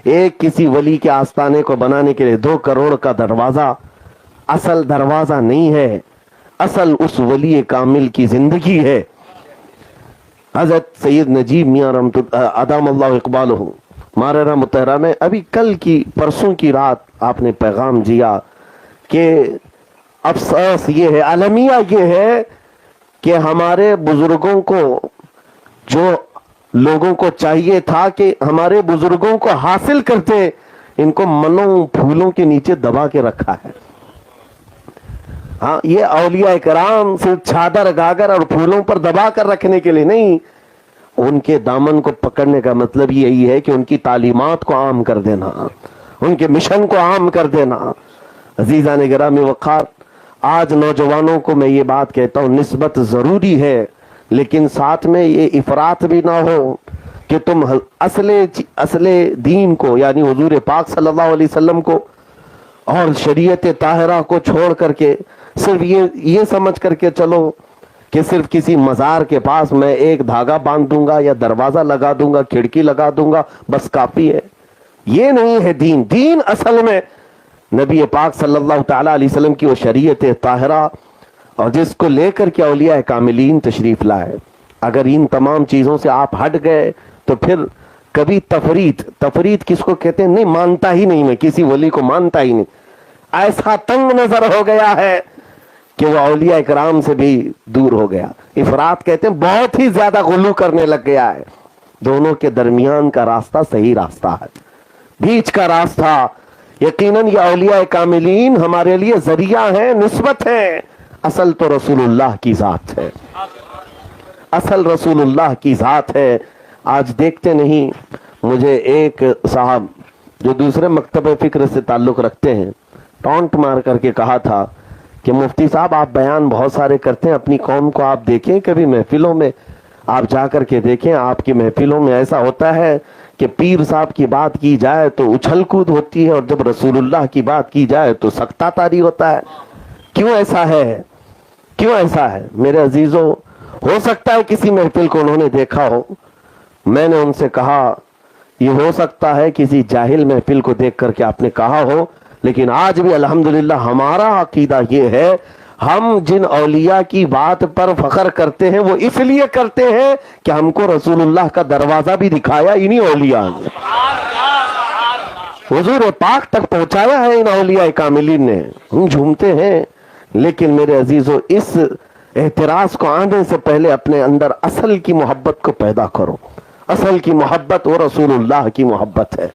ایک کسی ولی کے آستانے کو بنانے کے لیے 2 کروڑ کا دروازہ اصل دروازہ نہیں ہے، اصل اس ولی کامل کی زندگی ہے۔ حضرت سید نجیب میاں رحمت ادام اللہ اقبالہ ماررہ مطہرہ میں ابھی کل کی پرسوں کی رات آپ نے پیغام دیا کہ افسوس یہ ہے، المیہ یہ ہے کہ ہمارے بزرگوں کو، جو لوگوں کو چاہیے تھا کہ ہمارے بزرگوں کو حاصل کرتے، ان کو منوں پھولوں کے نیچے دبا کے رکھا ہے۔ ہاں، یہ اولیاء کرام صرف چادر گاگر اور پھولوں پر دبا کر رکھنے کے لیے نہیں، ان کے دامن کو پکڑنے کا مطلب یہی ہے کہ ان کی تعلیمات کو عام کر دینا، ان کے مشن کو عام کر دینا۔ عزیزان گرامی وقار، آج نوجوانوں کو میں یہ بات کہتا ہوں، نسبت ضروری ہے لیکن ساتھ میں یہ افراط بھی نہ ہو کہ تم اصل دین کو یعنی حضور پاک صلی اللہ علیہ وسلم کو اور شریعت طاہرہ کو چھوڑ کر کے صرف یہ سمجھ کر کے چلو کہ صرف کسی مزار کے پاس میں ایک دھاگا باندھ دوں گا یا دروازہ لگا دوں گا، کھڑکی لگا دوں گا، بس کافی ہے۔ یہ نہیں ہے دین۔ دین اصل میں نبی پاک صلی اللہ تعالی علیہ وسلم کی وہ شریعت طاہرہ اور جس کو لے کر کے اولیاء کاملین تشریف لائے۔ اگر ان تمام چیزوں سے آپ ہٹ گئے تو پھر کبھی تفرید کس کو کہتے ہیں؟ نہیں مانتا ہی نہیں، میں کسی ولی کو مانتا ہی نہیں، ایسا تنگ نظر ہو گیا ہے کہ وہ اولیاء کرام سے بھی دور ہو گیا۔ افراط کہتے ہیں بہت ہی زیادہ غلو کرنے لگ گیا ہے۔ دونوں کے درمیان کا راستہ صحیح راستہ ہے، بیچ کا راستہ۔ یقیناً یہ اولیاء کاملین ہمارے لیے ذریعہ ہیں، نسبت ہے، اصل تو رسول اللہ کی ذات ہے، اصل رسول اللہ کی ذات ہے۔ آج دیکھتے نہیں، مجھے ایک صاحب جو دوسرے مکتب فکر سے تعلق رکھتے ہیں ٹونٹ مار کر کے کہا تھا کہ مفتی صاحب آپ بیان بہت سارے کرتے ہیں، اپنی قوم کو آپ دیکھیں، کبھی محفلوں میں آپ جا کر کے دیکھیں، آپ کی محفلوں میں ایسا ہوتا ہے کہ پیر صاحب کی بات کی جائے تو اچھل کود ہوتی ہے اور جب رسول اللہ کی بات کی جائے تو سکتہ طاری ہوتا ہے۔ کیوں ایسا ہے؟ کیوں ایسا ہے میرے عزیزوں؟ ہو سکتا ہے کسی محفل کو انہوں نے دیکھا ہو، میں نے ان سے کہا یہ ہو سکتا ہے کسی جاہل محفل کو دیکھ کر کے آپ نے کہا ہو، لیکن آج بھی الحمدللہ ہمارا عقیدہ یہ ہے، ہم جن اولیاء کی بات پر فخر کرتے ہیں وہ اس لیے کرتے ہیں کہ ہم کو رسول اللہ کا دروازہ بھی دکھایا انہی اولیاء نے، حضور پاک تک پہنچایا ہے ان اولیاء کاملین نے۔ ہم جھومتے ہیں، لیکن میرے عزیزو اس اعتراض کو آنے سے پہلے اپنے اندر اصل کی محبت کو پیدا کرو۔ اصل کی محبت وہ رسول اللہ کی محبت ہے۔